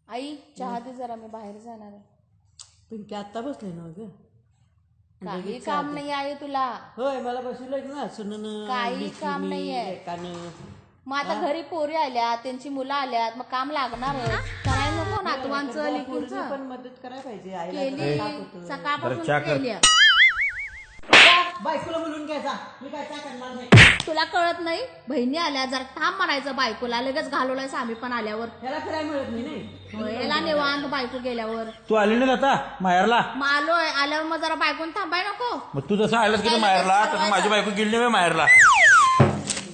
आई चहा दे जरा, मी बाहेर जाणार आहे. पिंकी आत्ता बसले ना ग. काही काम नाही आहे तुला? होय मला बसवलं ना सुनन काही काम नाहीये. एकानं. मग आता घरी पोरी आल्यात, त्यांची मुलं आल्यात, मग काम लागणार करायला नको ना तुमचं पोरीने लेकींचं? पण मदत करायला पाहिजे आईला केली ताप होतं. सकाळपासून केली. बायकोला बोलून घ्यायचा मी काय करणार नाही. तुला कळत नाही? बहिणी आल्या जरा थांब म्हणायचं बायकोला, लगेच घालवलायस आम्ही पण आल्यावर. त्याला फिरायला मिळत नाही. याला निवांत बायको गेल्यावर. तू आली नाही आता माहेरला? मग आलोय, आल्यावर मग जरा बायकोन थांबाय नको? मग तू जसं आलास की माहेरला तसं माझी बायको गेली नाही माहेरला.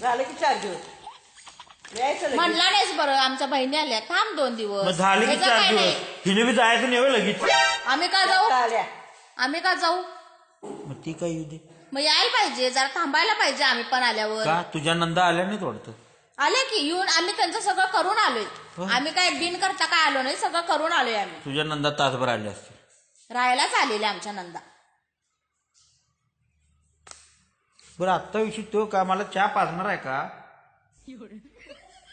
झालं की 4 दिवस यायचं लगेच. म्हणला नाहीस बरं, आमच्या बहिणी आल्या, थांब 2 दिवस. मग झाले की ह्याचं 4 काय दिवस. नाही. हिने बी जायचं नाही लगेच. आम्ही का जाऊ? आल्या आम्ही का जाऊ? मग ती काय येऊ दे. मग यायला पाहिजे, जरा थांबायला पाहिजे आम्ही पण आल्यावर. का तुझ्या नंदा आल्या नाही वाटतं? आले की येऊन आम्ही त्यांचं सगळं करून आलोय. आम्ही काय बिन करता काय आलो नाही, सगळं करून आलोय आम्ही. तुझ्या नंदा तासभर आले असते. राहायलाच आलेले आमच्या नंदा. बरं आत्ता विषयी तो का मला चहा पाजणार आहे का?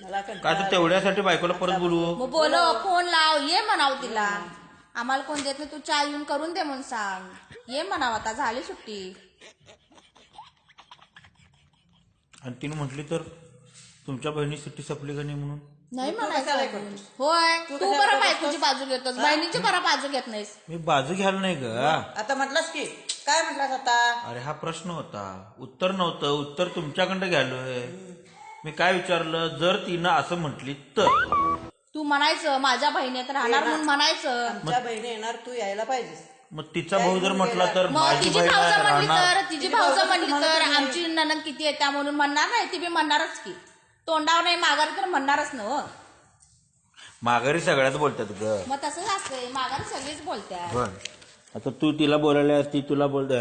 मला का तर तेवढ्यासाठी बायकोला परत बोलवू? मग बोलव, फोन लाव, ये म्हणाव तिला. आम्हाला कोण देत नाही, तू चहा येऊन करून दे म्हणून सांग. ये म्हणाव, आता झाली सुट्टी. आणि तिने म्हटली तर तुमच्या बहिणी सुट्टी संपली का नाही म्हणून? नाही कशाला म्हणायचं. करतोस? होय, तू तू कशाला बरं करतोस? बायकोची बाजू घेतोस, बहिणीची बरं बाजू घेत नाहीस. मी बाजू घ्यायला नाही ग. आता म्हटलास की काय म्हटलास आता? अरे हा प्रश्न होता, उत्तर नव्हतं. उत्तर तुमच्याकडे घ्यालोय. मी काय विचारलं, जर तिनं असं म्हटली तर तू म्हणायचं माझ्या बहिणीत राहणार म्हणून म्हणायचं. आमच्या बहिणी येणार तू यायला पाहिजेस. मग तिचा भाऊ जर म्हटला तर मग माझी तिची बहीण भाऊजं म्हणली राहणार. तर, तिची भाऊजं म्हणली तर आमची ननंद किती येत्या म्हणून म्हणणार नाही? ती बी म्हणणारच की. तोंडावर नाही माघार तर म्हणणारच ना हो. माघारी सगळ्यात बोलतात ग. मग तसंच असतंय, माघार सगळीच बोलत्या. बर आता तू तिला बोलायला ती तुला बोलते,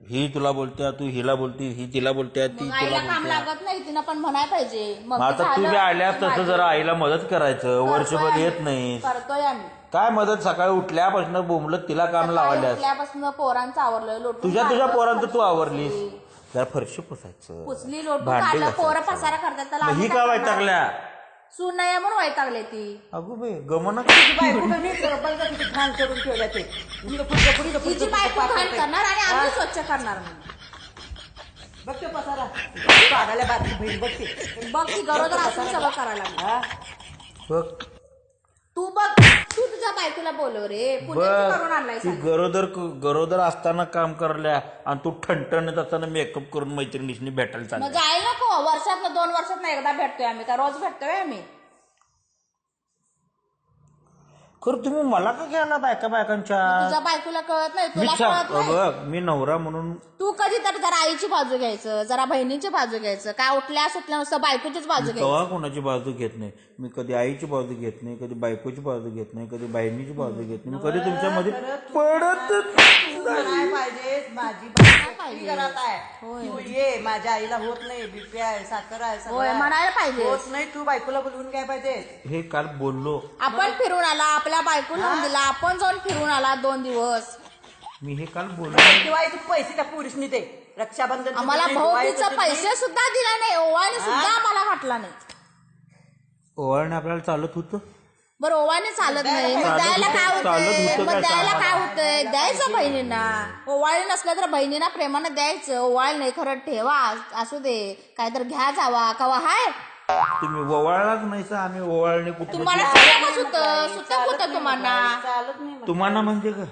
ही तुला बोलत्या, तू हिला बोलती, ही तिला बोलत्या, ती मग तुला आईला काम बोलत्या. लागत नाही, तिनं पण म्हणाय पाहिजे. मग आता तू बी आल्यास तसं जरा आईला मदत करायचं. वर्षभर येत नाही. करतोय आम्ही. काय मदत? सकाळी उठल्यापासून बोंबलत तिला काम लावायल्यास. उठल्यापासून पोरांचं आवरलं, लोटून तुझ्या काढलं, पोरांचं तू फरशी आवरलीस. पुसली. जरा फरशी पुसायचं, पुसली, लोटून भांडी काढलं, पोरं घासायचं. पसारा करतात त्याला मग ही आम्ही का काय वैतागल्या? करणार? सून नाही आहे म्हणून वैतागले ती. अगो बाई गमना. बायको कमी बघा किती घाण करून ठेवल्या ते. तिची बायको घाण करणार आणि आम्ही स्वच्छ करणार म्हणून. बघ ते पसारा पाडायला बातमी बहीण बघते. बघ ती गरोदर असून सगळं करायला लागली. हा? बघ तू बघ, तू तुझ्या बायकोला बोलव रे. पुण्याचं करून आणलाय ती गरोदर असताना काम करल्या आणि तू ठणठणत असताना मेकअप करून मैत्रिणीशी भेटायला मग चालल्या. जायला नको. वर्षातनं 2 वर्षात एकदा भेटतोय आम्ही, का रोज भेटतोय आम्ही? खरं तुम्ही मला का घ्यायला बायकांच्या? तुझ्या बायकोला कळत नाही, मी तुला कळत नाही. बघ मी नवरा म्हणून तू कधी तर जरा आईची बाजू घ्यायचं, जरा बहिणीची बाजू घ्यायचं. काय उठल्या सुटल्या नुसतं बायकोचीच बाजू घ्यायची. कवा कोणाची बाजू घेत नाही. मी कधी आईची बाजू घेत नाही, कधी बायकोची बाजू घेत नाही, कधी बहिणीची बाजू घेत नाही. मी कधी तुमच्यामध्ये पडत म्हणाय पाहिजे माझी बायको घरात आहे. तू ये, माझ्या आईला होत नाही, बीपी आहे, साखर आहे, सगळं होय, आहे. म्हणायला पाहिजे. होत नाही, तू बायकोला बोलवून काय पाहिजे. हे काल बोललो आपण फिरून आला, आपल्या बायको लावून दिला, आपण जाऊन फिरून आला 2 दिवस. मी हे काल बोललो. दिवाळीचे पैसे त्या पोरीसनी दे. रक्षाबंधन आम्हाला भाऊबीजचा पैसे सुद्धा दिला नाही, ओवाळणी सुद्धा आम्हाला वाटला नाही. ओवाळणे आपल्याला चालत होतं. बरं ओवाळणी चालत नाही, मग द्यायला काय होतंय? मग द्यायला काय होतंय? द्यायचं बहिणींना. ओवाळणी नसलं तर बहिणींना प्रेमानं द्यायचं. ओवाळ नाही, खरं ठेवा, असू दे, काहीतरी घ्या जावा कवा हाय. तुम्ही ओवाळलाच नाही सर. आम्ही ओवाळणे कुठे? तुम्हाला सुतकच होतं, सुतक होतं तुम्हाला. चालत नाही. तुम्हाला म्हणजे का?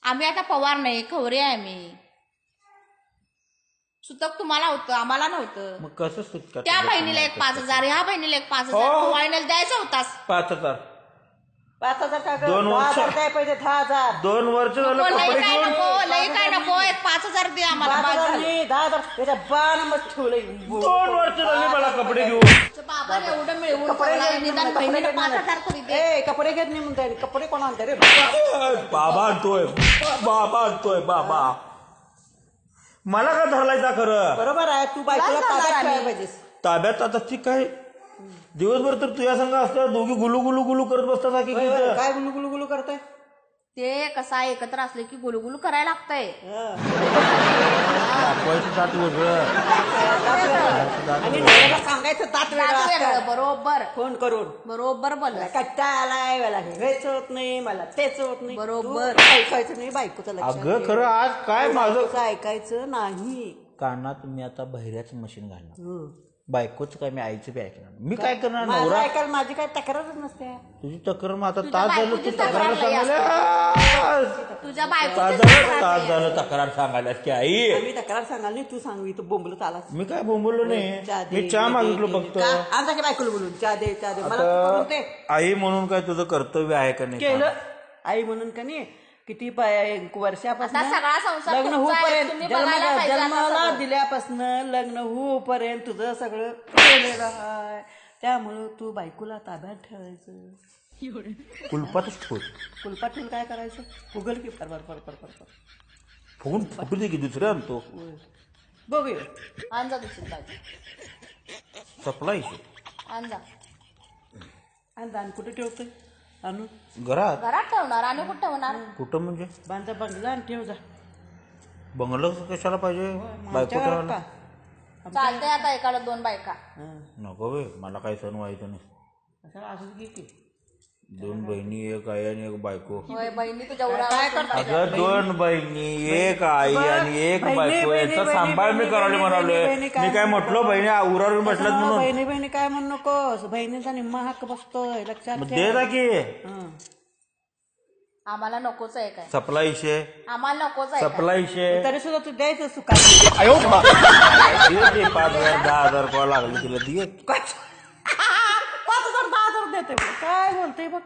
आम्ही आता पवार नाही, खवरे आहे आम्ही. सुतक तुम्हाला होतं, आम्हाला नव्हतं. मग कसं सुटका? त्या बहिणीला एक 5,000, ह्या बहिणीला एक 5,000 ओवाळणीला द्यायचा होतास. 5,000 5,000 का गं? 2 वर्ष. 10,000 काय पाहिजे? 10,000. 2 वर्ष झालं लई कपडे काय घेऊन. नको, लई काय नको, एक 5,000 दे आम्हाला. बाद 5,000 झालं. नाही, 10,000. त्याच्या 12 नंबर ठेवलंय. 2 वर्ष झाली मला कपडे घेऊन. तुझ्या बाबाने एवढं मिळवून कपडे ठेवलंय, घेत निदान नाही, बहिणीला कपडे 5,000 तरी दे. ए, कपडे घेत नाही म्हणताय. कपडे कोण आणते रे? बाबा आणतोय, बाबा आणतोय, बाबा. मला का धरलायचा खरं? बरोबर आहे, तू बायकोला काय ताब्यात करणार ठेवायला आम्ही? पाहिजेस. ताब्यात आता ती काय दिवसभर तर तुझ्या संघ असतात, दोघी गुलू गुलू गुलू करत बसतात. की होय, होय. काय गुलू गुलू गुलू करताय? ते कसा एकत्र असले की गुलगुल करायला लागतंय. दाखवायचं जात वेगळं. आणि नवऱ्याला सांगायचं तात वेगळं दात वेगळं, असतं. बरोबर फोन करून बरोबर बोलला. कंटाळा आलाय, मला हेच होत नाही, मला तेच होत नाही. बरोबर. तू ऐकायचं नाही बायकोचं लक्षात अगं ठेव. खरं आज काय माझं बायकोचं ऐकायचं नाही. कानात मी आता बहिऱ्याचं मशीन घालणार. हं. बायकोच काय मी आईचं बी ऐकणार. मी काय करणार माझं नवरा ऐकायला माझी काय तक्रारच नसते. तुझी तक्रार मग आता तुझ्या तास झालं तू बायकोची तक्रार तक्रार लई सांगायला तुझ्या तास झालं तक्रार सांगायला की आई आम्ही तक्रार सांगाल नाही, तू सांगू इथं बोंबलत आलास. मी काय बोंबलो नाही. मी चहा मागितलो फक्त. आमचा की बायकोला बोलून चहा दे चहा दे, मला तू करून दे. आता आई म्हणून काय तुझं कर्तव्य आहे का नाही? केलं आई म्हणून का नाही किती वर्षापासून आता सगळा संसार लग्न तुमचा आहे, होऊपर्यंत तुम्ही बघायला पाहिजे आता जन्माला सगळं. दिल्यापासून लग्न होऊपर्यंत तुझं सगळं केलेलं आहे. त्यामुळं तू बायकोला ताब्यात ठेवायचं. कुलपातच ठेव. कुलपात ठेवून काय करायचं, फुगल की फर फर फर फर फर. फुगून फुटू दे की दुसरं आणतो. बघूया आण जा दुसरी बाजू. सप्लाय आण जा. आणि दान कुठे ठेवतोय आणून घरात घरात ठेवणार आणि कुठं ठेवणार? कुठं म्हणजे बांधा बंगला आणि ठेव जा. बंगलं कशाला पाहिजे बायको आमच्या घरात ठेवायला? का? चालतंय आता एकाला 2 बायका. हं. नको बे मला काही सण व्हायचं नाही. कशाला असंच घे की. 2 बहिणी, एक आई आणि एक बायको. होय बहिणी तुझ्या उरावर काय कोण पाहिजे? अगं 2 बहिणी, एक आई आणि एक बहिणी, बायको बहिणी, याचा बहिणी, सांभाळ मी बहिणी, करायला बहिणी, म्हणालोय. बहिणी, काय मी काय म्हटलो बहिणी उरावर बसल्यात म्हणून? बहिणी बहिणी काय म्हणू नकोस, बहिणीचा निम्मा हक्क बसतोय लक्षात मग ठेव. दे जा की. हं. आम्हाला नकोच आहे काय, सप्लाय विषय आम्हाला नकोच आहे काय. सप्लाय विषय तरी सुद्धा तू द्यायचं सुखात. दे 5,000 10,000 कॉल लागले तिला दे. 5,000 10,000 देते काय बोलते बघ.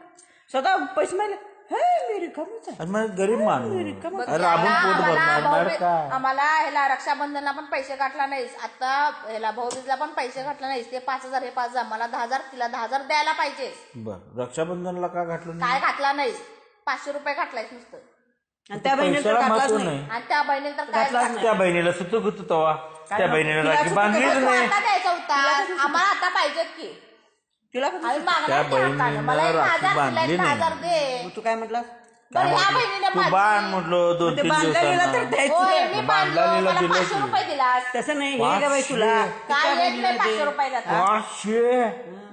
स्वतः पैसे मारले हे मी रिकामीच आहे. आणि मग गरीब माणूस बघ, राबून पोट आम्हाला भरणार भाऊबीज- काय? आम्हाला ह्याला रक्षाबंधनला पण पैसे घातला नाहीस, आता ह्याला भाऊबीजला पण पैसे घातला नाहीस. ते 5,000 हे 5,000 मला 10,000 तिला 10,000 द्यायला पाहिजे. बर रक्षाबंधनला का घातलं नाही? काय घातला नाहीस, 500 रुपये घातलायस नुसतं. आणि त्या बहिणीला तर पैशाला घातलाच महत्व नाही. नाही. आणि त्या बहिणीला तर काय घातलाच नाही. त्या बहिणीला सुतू गुतू तवा त्या बहिणीला तिला राखी सुतू बांधलीच गुतू नाही. आता द्यायचा होता, आम्हाला आता पाहिजेत की. तिला कसं- आम्ही मागणार त्या की हक्कानं. बहिणीनं मला 1,000 राखी तिला बांधली 1,000 दे. मग तू काय म्हटलास? बरं, ह्या बहिणीने तू बांध म्हटलो 2-3 ते बांधलेला तर दिवसांना. द्यायचं. होय मी बांधलो, बांधलेला मला दिलं 500 की. रुपये दिलास. तसं नाही हे ग बाई तुला. काय येत नाही 500 रुपयाला तर. 500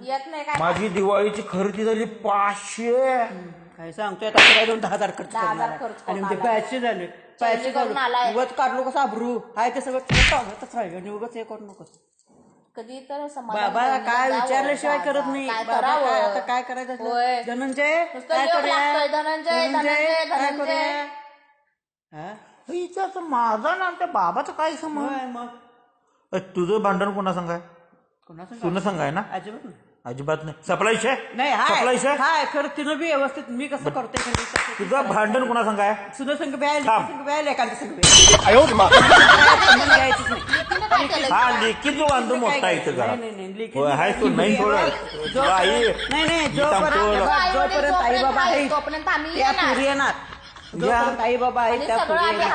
येत नाही काय. माझी दिवाळीची खरेदी झाली 500. काय सांगतोय आता तुला 10,000 खर्च 10,000 करणार आहे. खर्च आणि करून ते पैसे झाले पैसे करून आलाय. झाले उगाच काढलो कसं अब्रू आहे ते सगळं टाळतच राहिलं आणि उगाच हे करू नकोस. कधी तर समाधान बाबा करून काय द्यावं. विचारल्याशिवाय करत नाही. काय बाबा करावं? काय आता काय करायचं असलं? होय. धनंजय नुसतं काय लोक करूया? लागतोय, धनंजय, धनंजय, काय धनंजय. करूया? हा? हिच्याचं माझा ना त्या बाबाचं काय समज? होय मग तुझं भांडण कोणा सांगाय? कोणाचं तुला सांगाय ना? अजिबात नाही. अजिबात नाही. सप्लाय विषय नाही सप्लाय हाय विषय हाय खरं तिनं बी व्यवस्थित मी कसं करतोय खरं तसं. तुझं भांडण कोणा सांगाय? सुद्धा संघ बॅल थांब. संघ बॅल एखादं संघ घ्यायचंच नाही. तिनं काय केलं? हा लेखी जो बांधू मोठा आहे इथं घरात. नाही, नाही, लेखी होय, हाय तो नाही थोडं. जो- आई नाही नाही मी सांगतो. जोपर्यंत आई बाबा आहे तोपर्यंत आम्ही त्या येणार. पुरी येणार जोपर्यंत आई बाबा आहे आणि त्या सगळं पुरी आम्ही येणार.